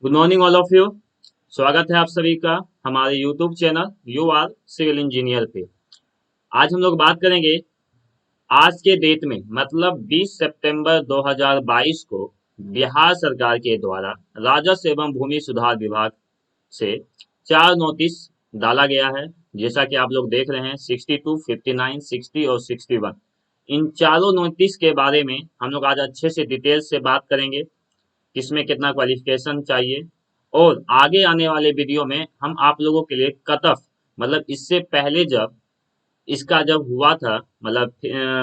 Good morning all of you. स्वागत है आप सभी का हमारे YouTube channel you are civil engineer पे। आज हम लोग बात करेंगे आज के डेट में मतलब 20 सितंबर 2022 को बिहार सरकार के द्वारा राजस्व एवं भूमि सुधार विभाग से 4 नोटिस डाला गया है। जैसा कि आप लोग देख रहे हैं 62, 59, 60 और 61। इन चारों नोटिस के बारे में हम लोग आज अच्छे से डिटेल से बात करेंगे, किसमें कितना क्वालिफिकेशन चाहिए। और आगे आने वाले वीडियो में हम आप लोगों के लिए कट ऑफ मतलब इससे पहले जब इसका जब हुआ था मतलब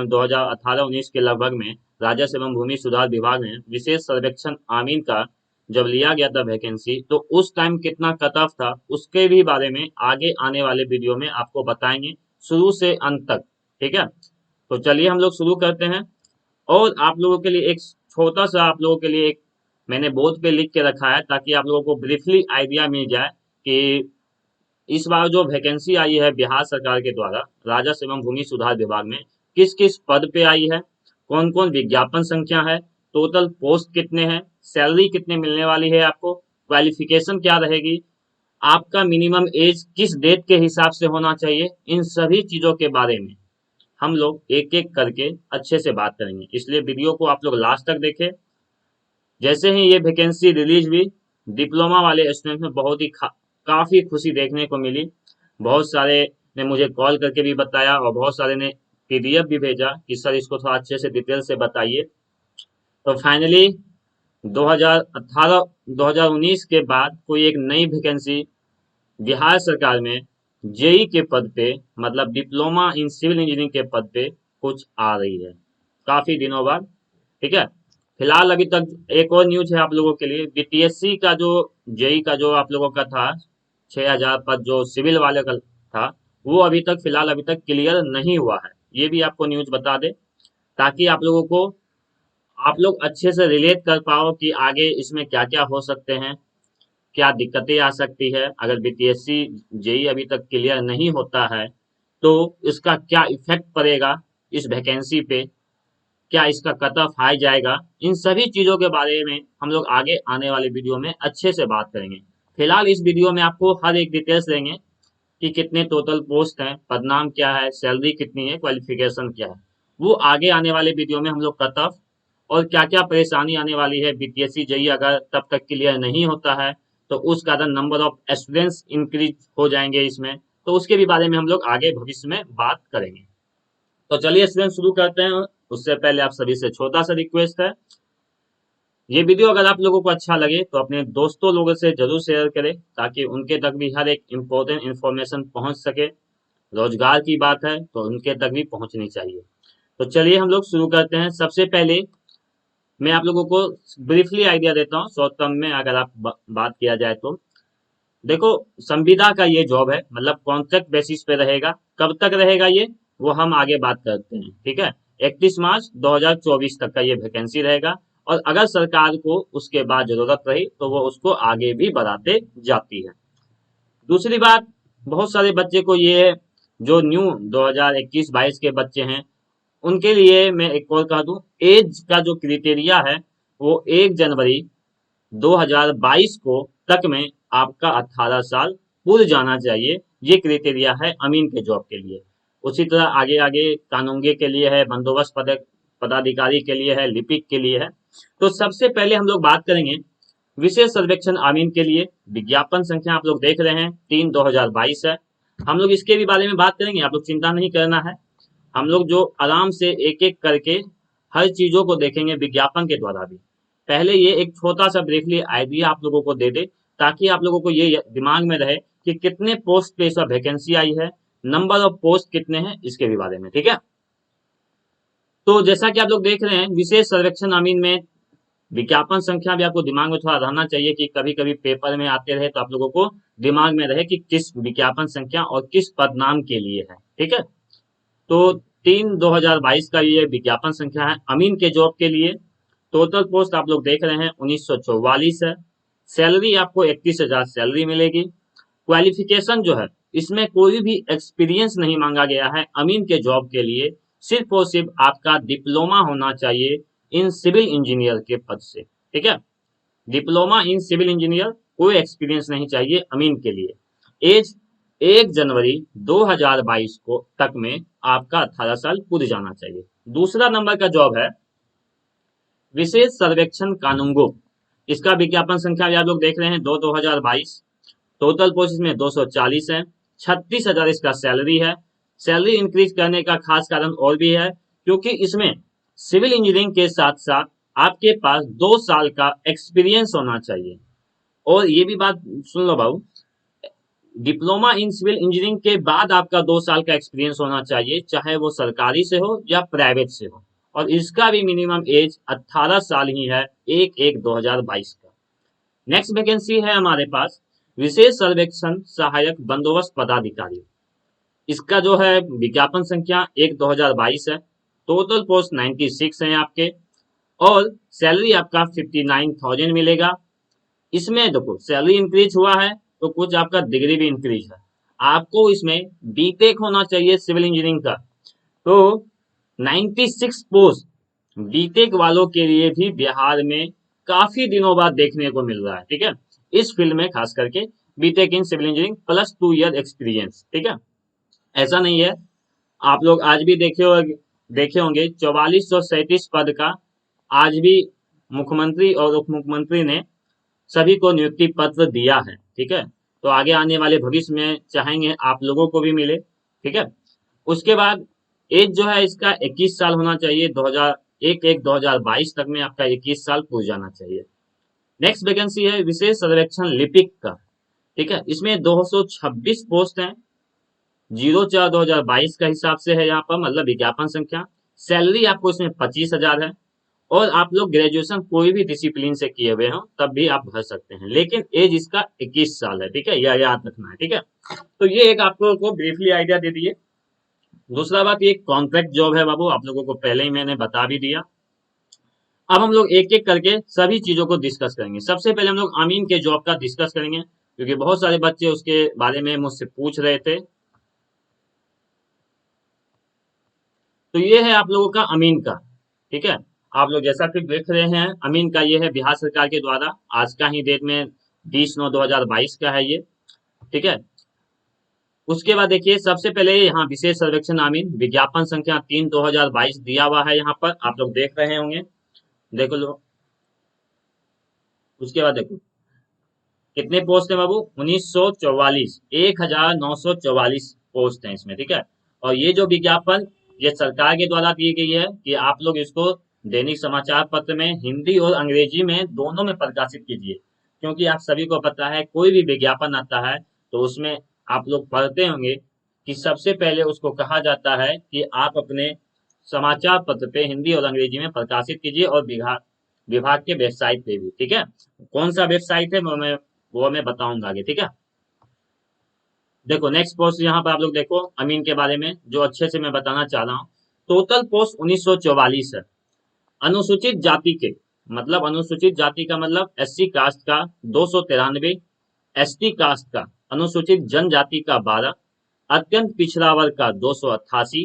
2018-19 के लगभग में राजस्व एवं भूमि सुधार विभाग ने विशेष सर्वेक्षण आमीन का जब लिया गया था वैकेंसी, तो उस टाइम कितना कट ऑफ था उसके भी बारे में आगे आने वाले वीडियो में आपको बताएंगे शुरू से अंत तक। ठीक है, तो चलिए हम लोग शुरू करते हैं। और आप लोगों के लिए एक छोटा सा आप लोगों के लिए एक मैंने बोर्ड पे लिख के रखा है ताकि आप लोगों को ब्रीफली आइडिया मिल जाए कि इस बार जो वैकेंसी आई है बिहार सरकार के द्वारा राजस्व एवं भूमि सुधार विभाग में किस किस पद पे आई है, कौन कौन विज्ञापन संख्या है, टोटल पोस्ट कितने हैं, सैलरी कितने मिलने वाली है आपको, क्वालिफिकेशन क्या रहेगी, आपका मिनिमम एज किस डेट के हिसाब से होना चाहिए, इन सभी चीजों के बारे में हम लोग एक एक करके अच्छे से बात करेंगे। इसलिए वीडियो को आप लोग लास्ट तक देखें। जैसे ही ये वैकेंसी रिलीज हुई डिप्लोमा वाले स्टूडेंट में बहुत ही काफी खुशी देखने को मिली। बहुत सारे ने मुझे कॉल करके भी बताया और बहुत सारे ने पीडीएफ भी भेजा कि सर इसको थोड़ा अच्छे से डिटेल से बताइए। तो फाइनली 2018 2019 के बाद कोई एक नई वैकेंसी बिहार सरकार में जेई के पद पे मतलब डिप्लोमा इन सिविल इंजीनियरिंग के पद पे कुछ आ रही है काफी दिनों बाद। ठीक है, फिलहाल अभी तक एक और न्यूज है आप लोगों के लिए। बीपीएससी का जो जेई का जो आप लोगों का था 6000 पद जो सिविल वाले का था, वो अभी तक फिलहाल अभी तक क्लियर नहीं हुआ है। ये भी आपको न्यूज बता दे ताकि आप लोगों को आप लोग अच्छे से रिलेट कर पाओ कि आगे इसमें क्या क्या हो सकते हैं, क्या दिक्कतें आ सकती है। अगर बीपीएससी जेई अभी तक क्लियर नहीं होता है तो इसका क्या इफेक्ट पड़ेगा इस वैकेंसी पे, क्या इसका कट ऑफ हाई जाएगा, इन सभी चीजों के बारे में हम लोग आगे आने वाले वीडियो में अच्छे से बात करेंगे। फिलहाल इस वीडियो में आपको हर एक डिटेल्स देंगे कि कितने टोटल पोस्ट हैं, पदनाम क्या है, सैलरी कितनी है, क्वालिफिकेशन क्या है। वो आगे आने वाले वीडियो में हम लोग कट ऑफ और क्या क्या परेशानी आने वाली है बीपीएससी जेई अगर तब तक क्लियर नहीं होता है तो उस कारण नंबर ऑफ स्टूडेंट्स इंक्रीज हो जाएंगे इसमें, तो उसके भी बारे में हम लोग आगे भविष्य में बात करेंगे। तो चलिए स्टूडेंट शुरू करते हैं। उससे पहले आप सभी से छोटा सा रिक्वेस्ट है, ये वीडियो अगर आप लोगों को अच्छा लगे तो अपने दोस्तों लोगों से जरूर शेयर करें ताकि उनके तक भी हर एक इम्पोर्टेंट इन्फॉर्मेशन पहुंच सके। रोजगार की बात है तो उनके तक भी पहुंचनी चाहिए। तो चलिए हम लोग शुरू करते हैं। सबसे पहले मैं आप लोगों को ब्रीफली आइडिया देता हूँ शॉर्ट टर्म में अगर आप बात किया जाए तो। देखो, संविदा का ये जॉब है मतलब कॉन्ट्रैक्ट बेसिस पे रहेगा। कब तक रहेगा ये वो हम आगे बात करते हैं। ठीक है, 31 मार्च 2024 तक का ये वैकेंसी रहेगा और अगर सरकार को उसके बाद जरूरत रही तो वो उसको आगे भी बढ़ाते जाती है। दूसरी बात, बहुत सारे बच्चे को ये जो न्यू 2021-22 के बच्चे हैं उनके लिए मैं एक और कह दूं, एज का जो क्रिटेरिया है वो 1 जनवरी 2022 को तक में आपका 18 साल पूर्ण जाना चाहिए। ये क्राइटेरिया है अमीन के जॉब के लिए। उसी तरह आगे आगे कानूनगे के लिए है, बंदोबस्त पदाधिकारी के लिए है, लिपिक के लिए है। तो सबसे पहले हम लोग बात करेंगे विशेष सर्वेक्षण अमीन के लिए। विज्ञापन संख्या आप लोग देख रहे हैं 3/2022 है। हम लोग इसके भी बारे में बात करेंगे, आप लोग चिंता नहीं करना है। हम लोग जो आराम से एक एक करके हर चीजों को देखेंगे विज्ञापन के द्वारा भी। पहले ये एक छोटा सा ब्रीफली आइडिया आप लोगों को दे दे ताकि आप लोगों को ये दिमाग में रहे कि कितने पोस्ट पे इस बार वैकेंसी आई है, नंबर ऑफ पोस्ट कितने हैं, इसके भी बारे में। ठीक है, तो जैसा कि आप लोग देख रहे हैं विशेष सर्वेक्षण अमीन में विज्ञापन संख्या भी आपको दिमाग में थोड़ा रहना चाहिए कि कभी कभी पेपर में आते रहे तो आप लोगों को दिमाग में रहे कि किस विज्ञापन संख्या और किस पदनाम के लिए है। ठीक है, तो 3/2022 का ये विज्ञापन संख्या है अमीन के जॉब के लिए। टोटल पोस्ट आप लोग देख रहे हैं 1944 है। सैलरी आपको 31,000 सैलरी मिलेगी। क्वालिफिकेशन जो है इसमें कोई भी एक्सपीरियंस नहीं मांगा गया है अमीन के जॉब के लिए। सिर्फ और सिर्फ आपका डिप्लोमा होना चाहिए इन सिविल इंजीनियर के पद से। ठीक है, डिप्लोमा इन सिविल इंजीनियर, कोई एक्सपीरियंस नहीं चाहिए अमीन के लिए। एज 1 जनवरी 2022 को तक में आपका 18 साल पूरी जाना चाहिए। दूसरा नंबर का जॉब है विशेष सर्वेक्षण कानूनगो। इसका विज्ञापन संख्या भी आप लोग देख रहे हैं 2022। टोटल पोस्ट में 240 है। 36,000 इसका सैलरी है। सैलरी इंक्रीज करने का खास कारण और भी है, क्योंकि इसमें सिविल इंजीनियरिंग के साथ साथ आपके पास 2 साल का एक्सपीरियंस होना चाहिए। और ये भी बात सुन लो बाबू, डिप्लोमा इन सिविल इंजीनियरिंग के बाद आपका 2 साल का एक्सपीरियंस होना चाहिए, चाहे वो सरकारी से हो या प्राइवेट से हो। और इसका भी मिनिमम एज 18 साल ही है, 1/1/2022 का। नेक्स्ट वैकेंसी है हमारे पास विशेष सर्वेक्षण सहायक बंदोबस्त पदाधिकारी। इसका जो है विज्ञापन संख्या 1/2022 है। टोटल पोस्ट 96 है आपके, और सैलरी आपका 59,000 मिलेगा। इसमें देखो सैलरी इंक्रीज हुआ है तो कुछ आपका डिग्री भी इंक्रीज है। आपको इसमें बीटेक होना चाहिए सिविल इंजीनियरिंग का, तो 96 पोस्ट बीटेक वालों के लिए भी बिहार में काफी दिनों बाद देखने को मिल रहा है। ठीक है, इस फील्ड में खास करके B Tech in civil engineering plus 2 year experience. ठीक है, ऐसा नहीं है, आप लोग आज भी देखे होंगे 4437 पद का आज भी मुख्यमंत्री और उप मुख्यमंत्री ने सभी को नियुक्ति पत्र दिया है। ठीक है, तो आगे आने वाले भविष्य में चाहेंगे आप लोगों को भी मिले। ठीक है, उसके बाद एज जो है इसका 21 साल होना चाहिए। 2022 तक में आपका 21 साल पूरा जाना चाहिए। नेक्स्ट वैकेंसी है विशेष सर्वेक्षण लिपिक का। ठीक है, इसमें 226 पोस्ट हैं। 04/2022 का हिसाब से है यहाँ पर, मतलब विज्ञापन संख्या। सैलरी आपको इसमें 25,000 है, और आप लोग ग्रेजुएशन कोई भी डिसिप्लिन से किए हुए हो तब भी आप भर सकते हैं, लेकिन एज इसका 21 साल है। ठीक है, यह याद रखना है। ठीक है, तो ये एक आप लोगों को ब्रीफली आइडिया दे दिए। दूसरा बात, ये कॉन्ट्रैक्ट जॉब है बाबू, आप लोगों को पहले ही मैंने बता भी दिया। अब हम लोग एक एक करके सभी चीजों को डिस्कस करेंगे। सबसे पहले हम लोग अमीन के जॉब का डिस्कस करेंगे, क्योंकि बहुत सारे बच्चे उसके बारे में मुझसे पूछ रहे थे। तो ये है आप लोगों का अमीन का। ठीक है, आप लोग जैसा कि देख रहे हैं अमीन का ये है बिहार सरकार के द्वारा, आज का ही डेट में 20/9/2022 का है ये। ठीक है, उसके बाद देखिए सबसे पहले यहाँ विशेष सर्वेक्षण अमीन विज्ञापन संख्या 3/2022 दिया हुआ है, यहाँ पर आप लोग देख रहे होंगे, देखो लो। उसके बाद देखो कितने पोस्ट है बाबू, 1944, 1944 पोस्ट है इसमें। ठीक है, और ये जो विज्ञापन ये सरकार के द्वारा दी गई है कि आप लोग इसको दैनिक समाचार पत्र में हिंदी और अंग्रेजी में दोनों में प्रकाशित कीजिए, क्योंकि आप सभी को पता है कोई भी विज्ञापन आता है तो उसमें आप लोग पढ़ते होंगे कि सबसे पहले उसको कहा जाता है कि आप अपने समाचार पत्र पे हिंदी और अंग्रेजी में प्रकाशित कीजिए, और विभाग विभाग के वेबसाइट पे भी। ठीक है, कौन सा वेबसाइट है वो मैं बताऊंगा आगे। ठीक है, देखो नेक्स्ट पोस्ट यहाँ पर आप लोग देखो अमीन के बारे में जो अच्छे से मैं बताना चाह रहा हूँ। टोटल पोस्ट 1944 है। अनुसूचित जाति के, मतलब अनुसूचित जाति का मतलब SC कास्ट का 293, ST कास्ट का अनुसूचित जनजाति का 12, अत्यंत पिछड़ा वर्ग का 288,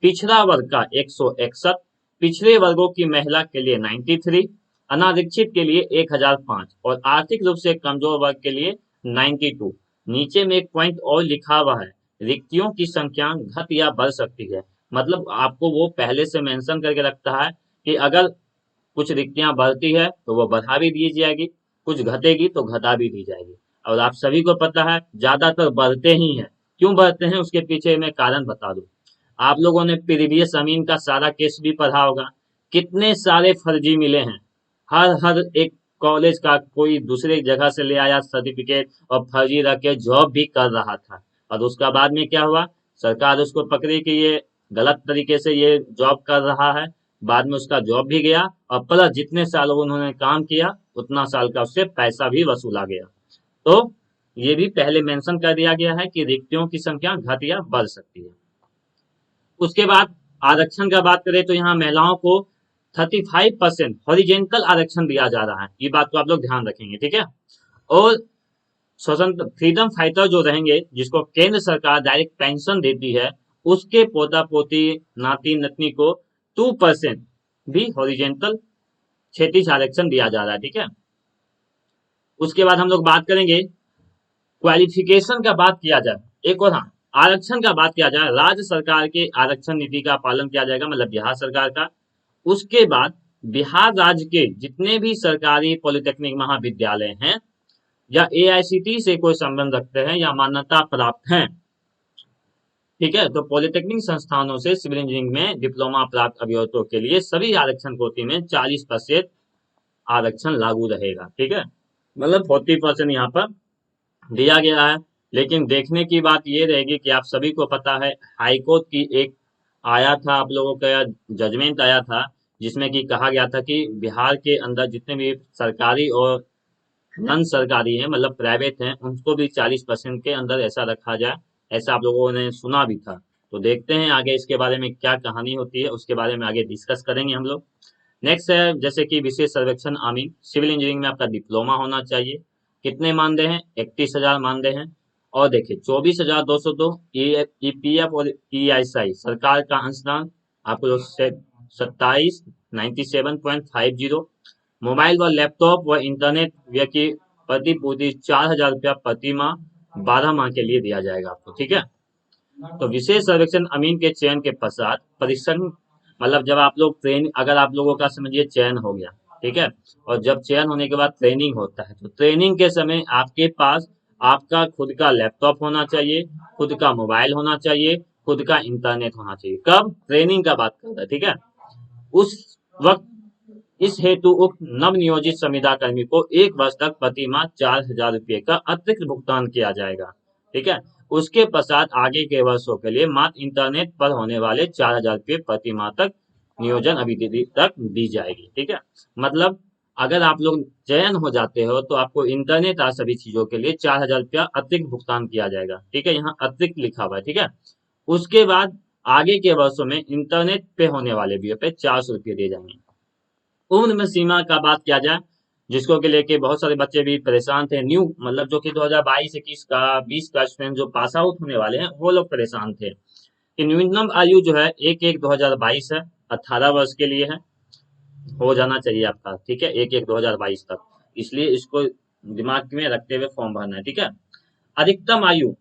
पिछड़ा वर्ग का 161, पिछड़े वर्गों की महिला के लिए 93, अनारक्षित के लिए 1005, और आर्थिक रूप से कमजोर वर्ग के लिए 92। नीचे में एक पॉइंट और लिखा हुआ है, रिक्तियों की संख्या घट या बढ़ सकती है। मतलब आपको वो पहले से मेंशन करके रखता है कि अगर कुछ रिक्तियां बढ़ती है तो वो बढ़ा भी दी जाएगी, कुछ घटेगी तो घटा भी दी जाएगी। और आप सभी को पता है ज्यादातर बढ़ते ही हैं। क्यों बढ़ते हैं उसके पीछे मैं कारण बता दूं। आप लोगों ने प्रीवियस अमीन का सारा केस भी पढ़ा होगा, कितने सारे फर्जी मिले हैं। हर हर एक कॉलेज का कोई दूसरे जगह से ले आया सर्टिफिकेट और फर्जी रख के जॉब भी कर रहा था, और उसका बाद में क्या हुआ, सरकार उसको पकड़ी कि ये गलत तरीके से ये जॉब कर रहा है। बाद में उसका जॉब भी गया, और प्लस जितने साल उन्होंने काम किया उतना साल का उससे पैसा भी वसूला गया। तो ये भी पहले मेंशन कर दिया गया है कि रिक्तियों की संख्या घट या बढ़ सकती है। उसके बाद आरक्षण का बात करें तो यहाँ महिलाओं को 35% हॉरिजेंटल आरक्षण दिया जा रहा है, ये बात को आप लोग ध्यान रखेंगे। ठीक है, और स्वतंत्र फ्रीडम फाइटर जो रहेंगे जिसको केंद्र सरकार डायरेक्ट पेंशन देती है, उसके पोता पोती नाती नतनी को 2% भी हॉरिजेंटल क्षेत्रीय आरक्षण दिया जा रहा है। ठीक है, उसके बाद हम लोग बात करेंगे क्वालिफिकेशन का बात किया जाए, एक और हाँ आरक्षण का बात किया जाए, राज्य सरकार के आरक्षण नीति का पालन किया जाएगा, मतलब बिहार सरकार का। उसके बाद बिहार राज्य के जितने भी सरकारी पॉलिटेक्निक महाविद्यालय हैं या एआईसीटी से कोई संबंध रखते हैं या मान्यता प्राप्त हैं, ठीक है, तो पॉलिटेक्निक संस्थानों से सिविल इंजीनियरिंग में डिप्लोमा प्राप्त अभ्यर्थियों के लिए सभी आरक्षण कोटि में 40% आरक्षण लागू रहेगा, ठीक है, मतलब 40% यहाँ पर दिया गया है। लेकिन देखने की बात ये रहेगी कि आप सभी को पता है हाईकोर्ट की एक आया था, आप लोगों का जजमेंट आया था, जिसमें कि कहा गया था कि बिहार के अंदर जितने भी सरकारी और नॉन सरकारी है, मतलब प्राइवेट हैं, उनको भी 40% के अंदर ऐसा रखा जाए, ऐसा आप लोगों ने सुना भी था। तो देखते हैं आगे इसके बारे में क्या कहानी होती है, उसके बारे में आगे डिस्कस करेंगे हम लोग। नेक्स्ट है जैसे कि विशेष सर्वेक्षण अमीन, सिविल इंजीनियरिंग में आपका डिप्लोमा होना चाहिए। कितने मानदेय हैं? 31,000 मानदेय हैं। और देखिए 24,202 ईपीएफ और ईएसआई सरकार का अंशदान आपको 27,97.50। मोबाइल व लैपटॉप व इंटरनेट व्यय की प्रतिपूर्ति 4,000 रुपया प्रति माह 12 माह के लिए दिया जाएगा आपको, ठीक है। तो विशेष सर्वेक्षण अमीन के चयन के पश्चात परीक्षण, मतलब जब आप लोग ट्रेन, अगर आप लोगों का समझिए चयन हो गया, ठीक है, और जब चयन होने के बाद ट्रेनिंग होता है, तो ट्रेनिंग के समय आपके पास आपका खुद का लैपटॉप होना चाहिए, खुद का मोबाइल होना चाहिए, खुद का इंटरनेट होना चाहिए। कब? ट्रेनिंग का बात कर रहे हैं, ठीक है। उस वक्त इस हेतु उक्त नव नियोजित संविदा कर्मी को 1 वर्ष तक प्रति माह 4,000 रुपये का अतिरिक्त भुगतान किया जाएगा, ठीक है। उसके पश्चात आगे के वर्षों के लिए मात्र इंटरनेट पर होने वाले 4,000 रुपये प्रति माह तक नियोजन अवधि तक दी जाएगी, ठीक है। मतलब अगर आप लोग चयन हो जाते हो तो आपको इंटरनेट और सभी चीजों के लिए 4,000 रुपया अतिरिक्त भुगतान किया जाएगा, ठीक है, यहाँ अतिरिक्त लिखा हुआ है, ठीक है। उसके बाद आगे के वर्षों में इंटरनेट पे होने वाले व्यय पे 400 रुपये दिए जाएंगे। उम्र सीमा का बात किया जाए, जिसको के लेके बहुत सारे बच्चे भी परेशान थे, न्यू मतलब जो कि 2022-21 का 20 का स्टूडेंट जो पास आउट होने वाले हैं वो लोग परेशान थे कि न्यूनतम आयु जो है 1/1/2022 है, 18 वर्ष के लिए है, हो जाना चाहिए आपका, ठीक है, 1/1/2022 तक, इसलिए इसको दिमाग में रखते हुए फॉर्म भरना है, ठीक है। अधिकतम आयु,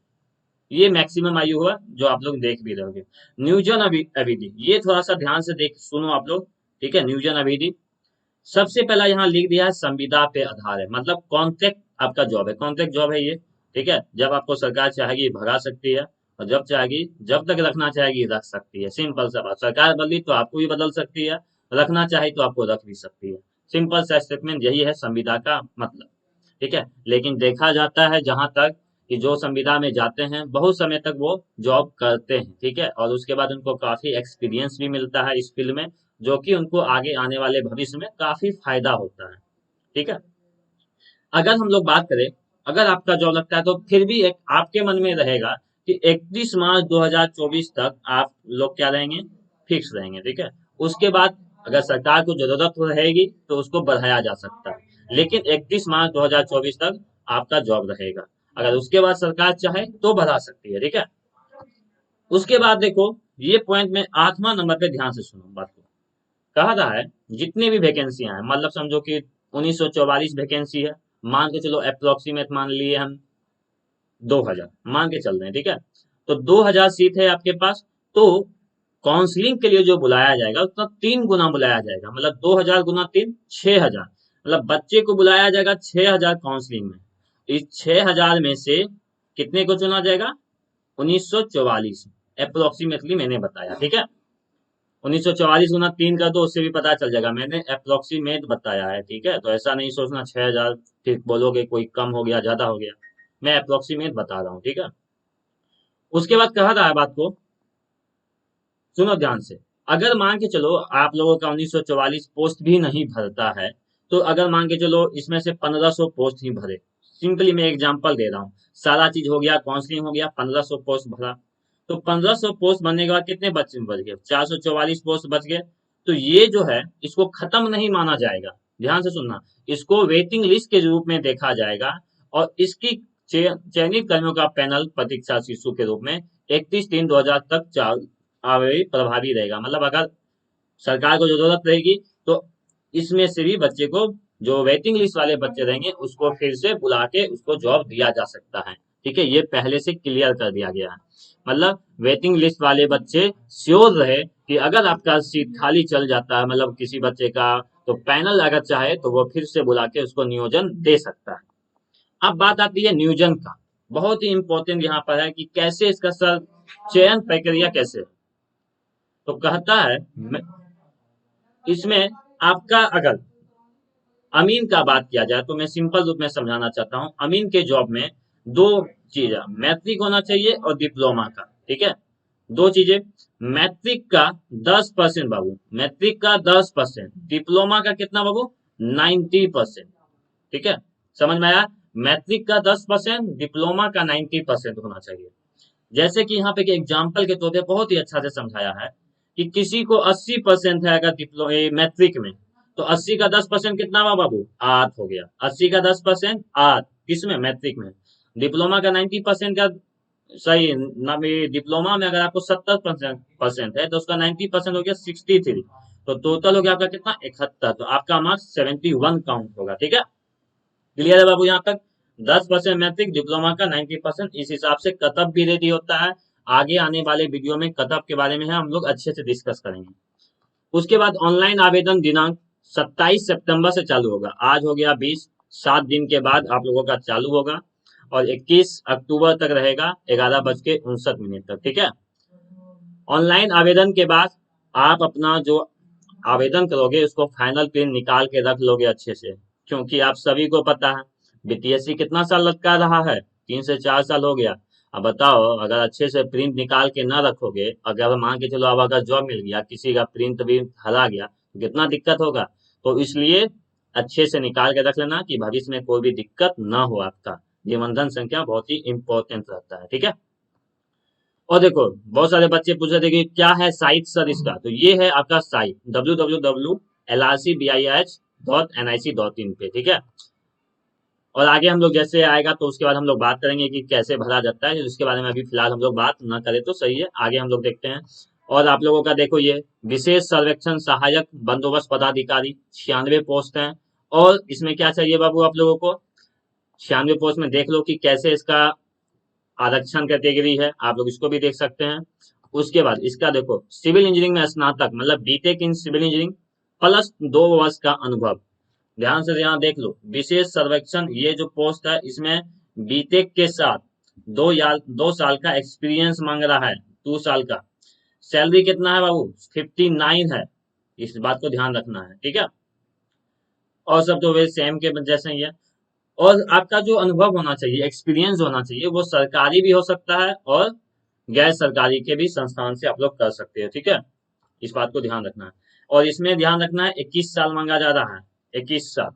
ये मैक्सिमम आयु हुआ जो आप लोग देख भी रहोगे। नियोजन अवधि, ये थोड़ा सा ध्यान से देख सुनो आप लोग, ठीक है। नियोजन अवधि सबसे पहला यहाँ लिख दिया है संविदा पे आधार है, मतलब कॉन्ट्रैक्ट आपका जॉब है, कॉन्ट्रैक्ट जॉब है ये, ठीक है। जब आपको सरकार चाहेगी भगा सकती है, और जब चाहेगी, जब तक रखना चाहेगी रख सकती है, सिंपल सा बात। सरकार बदली तो आपको भी बदल सकती है, रखना चाहे तो आपको रख भी सकती है, सिंपल सा स्टेटमेंट यही है संविदा का मतलब, ठीक है। लेकिन देखा जाता है जहां तक कि जो संविदा में जाते हैं बहुत समय तक वो जॉब करते हैं, ठीक है, और उसके बाद उनको काफी एक्सपीरियंस भी मिलता है इस फील्ड में, जो कि उनको आगे आने वाले भविष्य में काफी फायदा होता है, ठीक है। अगर हम लोग बात करें, अगर आपका जॉब लगता है तो फिर भी एक आपके मन में रहेगा कि 31 मार्च 2024 तक आप लोग क्या रहेंगे, फिक्स रहेंगे, ठीक है। उसके बाद अगर सरकार को जरूरत रहेगी तो उसको बढ़ाया जा सकता है, लेकिन 31 मार्च 2024 तक आपका जॉब रहेगा। अगर उसके बाद सरकार चाहे तो बढ़ा सकती है, ठीक है। उसके बाद देखो ये पॉइंट में 8वां नंबर पे ध्यान से सुनो बात को। कहा रहा है जितनी भी वैकेंसियां हैं, मतलब समझो कि 1944 वैकेंसी है, मान के चलो अप्रोक्सीमेट मान लिए हम 2000 मान के चल रहे हैं, ठीक है। तो 2000 सीट है आपके पास, तो काउंसलिंग के लिए जो बुलाया जाएगा उसका 3 गुना बुलाया जाएगा, मतलब 2000 गुना 3 6,000, मतलब बच्चे को बुलाया जाएगा 6,000 काउंसलिंग में। इस 6,000 में से कितने को चुना जाएगा? 1944 अप्रोक्सीमेटली मैंने बताया, ठीक है। 1944 गुना 3 कर दो, उससे भी पता चल जाएगा, मैंने अप्रोक्सीमेट बताया है, ठीक है। तो ऐसा नहीं सोचना 6,000 फिर बोलोगे कोई कम हो गया ज्यादा हो गया, मैं अप्रोक्सीमेट बता रहा हूँ, ठीक है। उसके बाद कहा रहा है बात को सुनो ध्यान से। अगर मान के चलो आप लोगों का 1944 पोस्ट भी नहीं भरता है, तो अगर मान के चलो इसमें से 1500 पोस्ट ही भरे, सिंपली मैं एग्जांपल दे रहा हूँ, सारा चीज हो गया, काउंसलिंग हो गया, 1500 पोस्ट भरा, तो 1500 पोस्ट बनने के बाद कितने बच्चे बच गए? 444 पोस्ट बच गए। तो ये जो है इसको खत्म नहीं माना जाएगा, ध्यान से सुनना, इसको वेटिंग लिस्ट के रूप में देखा जाएगा, और इसकी चयनित कर्मियों का पैनल प्रतीक्षा शिशु के रूप में 31/3/2000 तक प्रभावी रहेगा। मतलब अगर सरकार को जरूरत रहेगी तो इसमें से भी बच्चे को जो वेटिंग लिस्ट वाले बच्चे रहेंगे उसको फिर से बुला के उसको जॉब दिया जा सकता है। ठीक है, ये पहले से क्लियर कर दिया गया है। मतलब वेटिंग लिस्ट वाले बच्चे श्योर रहे कि अगर आपका सीट खाली चल जाता है, मतलब किसी बच्चे का, तो पैनल अगर चाहे तो वो फिर से बुला के उसको नियोजन दे सकता है। अब बात आती है नियोजन का। बहुत ही इंपॉर्टेंट यहाँ पर है कि कैसे इसका सर चयन प्रक्रिया कैसे है। तो कहता है इसमें आपका अगर अमीन का बात किया जाए तो मैं सिंपल रूप में समझाना चाहता हूँ। अमीन के जॉब में दो चीज है, मैट्रिक होना चाहिए और डिप्लोमा का। ठीक है, दो चीजें। मैट्रिक का 10% बाबू, मैट्रिक का 10%, डिप्लोमा का कितना बाबू, 90%। ठीक है, समझ में आया। मैट्रिक का 10%, डिप्लोमा का 90% होना चाहिए। जैसे कि यहाँ पे एग्जाम्पल के तौर पे बहुत ही अच्छा से समझाया है कि किसी को 80% है अगर मैट्रिक में, तो 80 का 10% कितना हुआ बाबू, 8 हो गया। 80 का 10% 8, किसमें, मैट्रिक में। डिप्लोमा का 90% का, सही ना, डिप्लोमा में अगर आपको 70% है तो उसका 90% हो गया 63, तो टोटल हो गया आपका कितना, 71। तो आपका मार्क्स 71 काउंट होगा। ठीक है, क्लियर है बाबू यहाँ तक। 10% मैट्रिक, डिप्लोमा का 90%, इस हिसाब से कटअप भी रेडी होता है। आगे आने वाले वीडियो में कटअप के बारे में है, हम लोग अच्छे से डिस्कस करेंगे। उसके बाद ऑनलाइन आवेदन दिनांक 27 सितंबर से चालू होगा। आज हो गया 20, 7 दिन के बाद आप लोगों का चालू होगा और 21 अक्टूबर तक रहेगा, 11:59 तक। ठीक है, ऑनलाइन आवेदन के बाद आप अपना जो आवेदन करोगे उसको फाइनल प्रिंट निकाल के रख लोगे अच्छे से, क्योंकि आप सभी को पता है बीपीएससी कितना साल लटका रहा है, 3 से 4 साल हो गया। अब बताओ, अगर अच्छे से प्रिंट निकाल के ना रखोगे, अगर मान के चलो अब अगर जॉब मिल गया, किसी का प्रिंट भी हरा गया, तो कितना दिक्कत होगा। तो इसलिए अच्छे से निकाल के रख लेना कि भविष्य में कोई भी दिक्कत ना हो आपका। निबंधन संख्या बहुत ही इंपॉर्टेंट रहता है। ठीक है, और देखो बहुत सारे बच्चे पूछ रहे थे कि क्या है साइट सर इसका, तो ये है आपका साइट www.lrcbih.nic.in पे। ठीक है, और आगे हम लोग जैसे आएगा तो उसके बाद हम लोग बात करेंगे कि कैसे भरा जाता है, उसके बारे में अभी फिलहाल हम लोग बात ना करें तो सही है, आगे हम लोग देखते हैं। और आप लोगों का देखो, ये विशेष सर्वेक्षण सहायक बंदोबस्त पदाधिकारी 96 पोस्ट हैं। और इसमें क्या चाहिए बाबू आप लोगों को, 96 पोस्ट में देख लो कि कैसे इसका आरक्षण कैटेगरी है, आप लोग इसको भी देख सकते हैं। उसके बाद इसका देखो, सिविल इंजीनियरिंग में स्नातक मतलब B Tech in civil engineering plus 2 वर्ष का अनुभव। ध्यान से यहाँ देख लो, विशेष सर्वेक्षण ये जो पोस्ट है इसमें बीटेक के साथ 2 साल का एक्सपीरियंस मांग रहा है, 2 साल का। सैलरी कितना है बाबू, 59 है, इस बात को ध्यान रखना है। ठीक है, और सब तो वे सेम के जैसे ही है। और आपका जो अनुभव होना चाहिए, एक्सपीरियंस होना चाहिए, वो सरकारी भी हो सकता है और गैर सरकारी के भी संस्थान से आप लोग कर सकते हो। ठीक है, इस बात को ध्यान रखना है। और इसमें ध्यान रखना है 21 साल मांगा जा रहा है, 21 साल।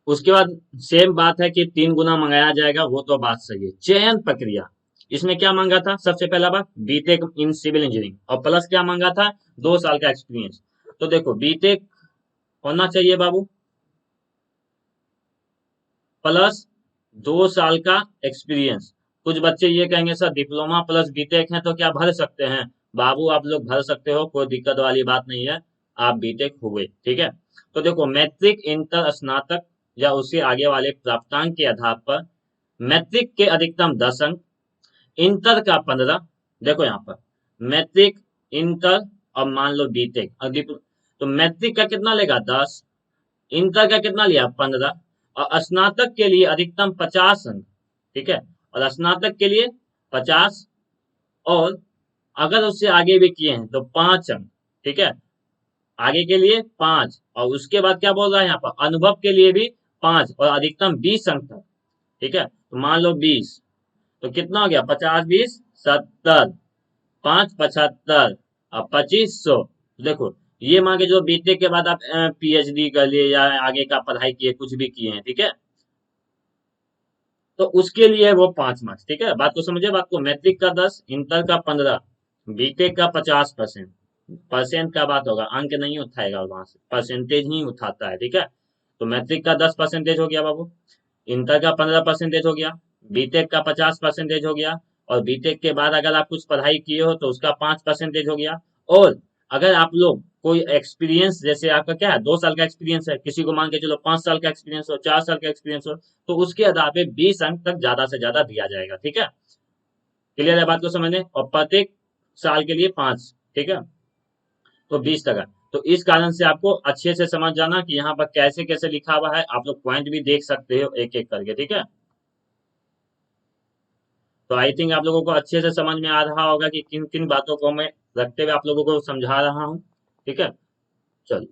उसके बाद सेम बात है कि 3 गुना मंगाया जाएगा, वो तो बात सही है। चयन प्रक्रिया, इसमें क्या मांगा था, सबसे पहला बात बीटेक इन सिविल इंजीनियरिंग, और प्लस क्या मांगा था, 2 साल का एक्सपीरियंस। तो देखो बीटेक होना चाहिए बाबू, प्लस 2 साल का एक्सपीरियंस। कुछ बच्चे ये कहेंगे सर डिप्लोमा प्लस बीटेक है तो क्या भर सकते हैं। बाबू आप लोग भर सकते हो, कोई दिक्कत वाली बात नहीं है, आप बीटेक हुए। ठीक है, तो देखो मैट्रिक, इंटर, स्नातक या उससे आगे वाले प्राप्तांक के आधार पर मैट्रिक के अधिकतम 10 अंक, इंटर का 15। देखो यहाँ पर मैट्रिक, इंटर और मान लो बीटेक, तो मैट्रिक का कितना लेगा, 10। इंटर का कितना लिया, 15। और स्नातक के लिए अधिकतम 50 अंक। ठीक है, और स्नातक के लिए 50, और अगर उससे आगे भी किए हैं तो 5 अंक। ठीक है, आगे के लिए 5, और उसके बाद क्या बोल रहा है यहाँ पर, अनुभव के लिए भी 5 और अधिकतम 20 अंक तक। ठीक है, तो मान लो 20, तो कितना हो गया, 50 20 70, 5 75 और 2500। देखो ये मान के जो बीटेक के बाद आप पीएचडी कर लिए या आगे का पढ़ाई किए, कुछ भी किए हैं, ठीक है, तो उसके लिए वो 5 मार्क्स। ठीक है, बात को समझे, बात को, मैट्रिक का 10, इंटर का 15, बीटेक का 50%। परसेंट का बात होगा, अंक नहीं उठाएगा वहां से, परसेंटेज ही उठाता है। ठीक है, तो मैट्रिक का 10% हो गया बाबू, इंटर का 15% हो गया, बीटेक का 50% हो गया, और बीटेक के बाद अगर आप कुछ पढ़ाई किए हो तो उसका 5% हो गया, और अगर आप लोग कोई एक्सपीरियंस, जैसे आपका क्या है 2 साल का एक्सपीरियंस है, किसी को मान के चलो 5 साल का एक्सपीरियंस हो, 4 साल का एक्सपीरियंस हो, तो उसके आधार पे 20 अंक तक ज्यादा से ज्यादा दिया जाएगा। ठीक है, क्लियर है बात को समझने, और प्रत्येक साल के लिए 5, ठीक है, तो 20 टका। तो इस कारण से आपको अच्छे से समझ जाना कि यहाँ पर कैसे कैसे लिखा हुआ है, आप लोग पॉइंट भी देख सकते हो एक एक करके। ठीक है, तो आई थिंक आप लोगों को अच्छे से समझ में आ रहा होगा कि किन किन बातों को मैं रखते हुए आप लोगों को समझा रहा हूँ। ठीक है, चलो,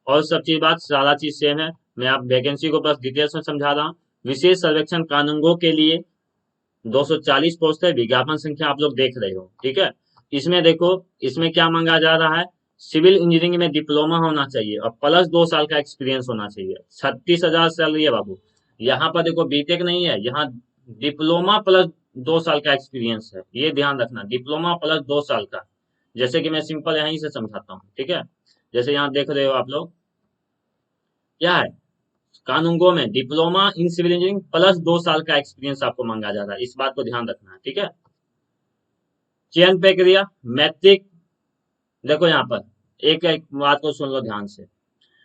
और सब चीज बात सारा चीज सेम है। मैं आप वैकेंसी को बस डिटेल्स में समझा रहा हूँ। विशेष सर्वेक्षण कानूनगो के लिए 240 पोस्ट है, विज्ञापन संख्या आप लोग देख रहे हो। ठीक है, इसमें देखो, इसमें क्या मांगा जा रहा है, सिविल इंजीनियरिंग में डिप्लोमा होना चाहिए और प्लस 2 साल का एक्सपीरियंस होना चाहिए। 36,000 सैलरी है बाबू। यहाँ पर देखो बीटेक नहीं है, यहाँ डिप्लोमा प्लस 2 साल का एक्सपीरियंस है, ये ध्यान रखना, डिप्लोमा प्लस 2 साल का। जैसे कि मैं सिंपल यहीं से समझाता हूँ। ठीक है, जैसे यहाँ देख रहे हो आप लोग, क्या है, कानूनगो में diploma in civil engineering plus 2 साल का एक्सपीरियंस आपको मांगा जा रहा है, इस बात को ध्यान रखना है। ठीक है, चयन प्रक्रिया, मैट्रिक, देखो यहाँ पर एक एक बात को सुन लो ध्यान से।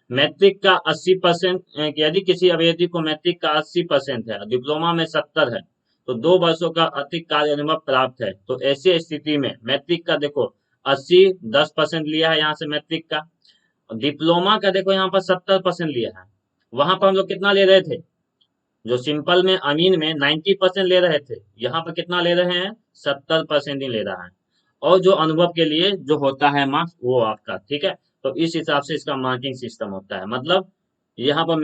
मैट्रिक का 80%, यदि किसी अभ्यर्थी को मैट्रिक का 80% है, डिप्लोमा में 70 है, तो 2 वर्षों का अतिरिक्त कार्य अनुभव प्राप्त है, तो ऐसी स्थिति में मैट्रिक का देखो 80, 10% लिया है यहाँ से मैट्रिक का, और डिप्लोमा का देखो यहाँ पर 70% लिया है। वहां पर हम लोग कितना ले रहे थे, जो सिंपल में अमीन में 90% ले रहे थे, यहाँ पर कितना ले रहे हैं, 70% ही ले रहा है। और जो अनुभव के लिए जो होता है मार्क्स वो आपका, ठीक है, तो इस हिसाब से इसका मार्किंग सिस्टम होता है। मतलब यहाँ पर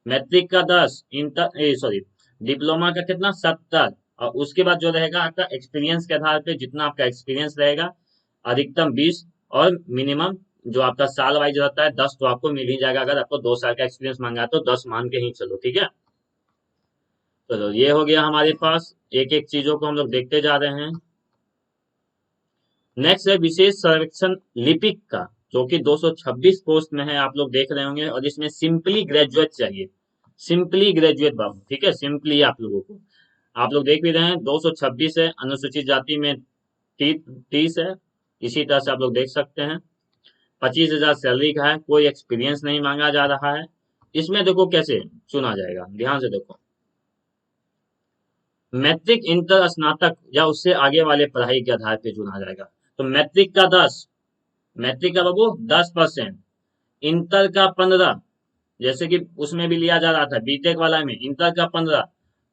मैट्रिक का 10, इंटर सॉरी डिप्लोमा का कितना 70, और उसके बाद जो रहेगा आपका एक्सपीरियंस के आधार पे, जितना आपका एक्सपीरियंस रहेगा, अधिकतम 20, और मिनिमम जो आपका साल वाइज रहता है 10, तो आपको मिल ही जाएगा। अगर आपको 2 साल का एक्सपीरियंस मांगा है तो 10 मान के ही चलो। ठीक है, चलो ये हो गया हमारे पास, एक एक चीजों को हम लोग देखते जा रहे हैं। नेक्स्ट है विशेष सर्वेक्षण लिपिक का, जो कि 226 पोस्ट में है, आप लोग देख रहे होंगे, और इसमें सिंपली ग्रेजुएट चाहिए, सिंपली ग्रेजुएट बाबू। ठीक है, सिंपली आप लोगों को, आप लोग देख भी रहे हैं 226 है, अनुसूचित जाति में 30 है, इसी तरह से आप लोग देख सकते हैं। 25,000 सैलरी का है, कोई एक्सपीरियंस नहीं मांगा जा रहा है। इसमें देखो कैसे चुना जाएगा, ध्यान से देखो, मैट्रिक, इंटर, स्नातक या उससे आगे वाले पढ़ाई के आधार पे चुना जाएगा। तो मैट्रिक का 10, मैट्रिक का बाबू 10%, इंटर का 15, जैसे कि उसमें भी लिया जा रहा था बीटेक वाला में, इंटर का 15,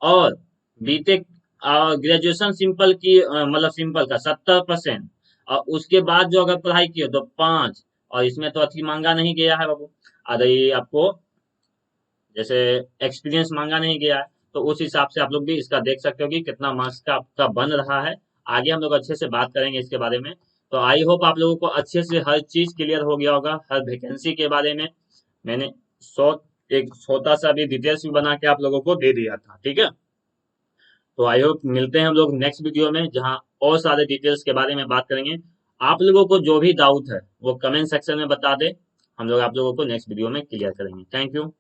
और बीटेक ग्रेजुएशन सिंपल की मतलब सिंपल का 70%, और उसके बाद जो अगर पढ़ाई की हो तो 5, और इसमें तो अच्छी मांगा नहीं गया है बाबू। अरे आपको जैसे एक्सपीरियंस मांगा नहीं गया है, तो उस हिसाब से आप लोग भी इसका देख सकते हो कि कितना मार्क्स का आपका बन रहा है। आगे हम लोग अच्छे से बात करेंगे इसके बारे में। तो आई होप आप लोगों को अच्छे से हर चीज क्लियर हो गया होगा, हर वैकेंसी के बारे में मैंने सौ एक छोटा सा भी डिटेल्स भी बना के आप लोगों को दे दिया था। ठीक है, तो आई होप मिलते हैं हम लोग नेक्स्ट वीडियो में, जहां और सारे डिटेल्स के बारे में बात करेंगे। आप लोगों को जो भी डाउट है वो कमेंट सेक्शन में बता दे, हम लोग आप लोगों को नेक्स्ट वीडियो में क्लियर करेंगे। Thank you.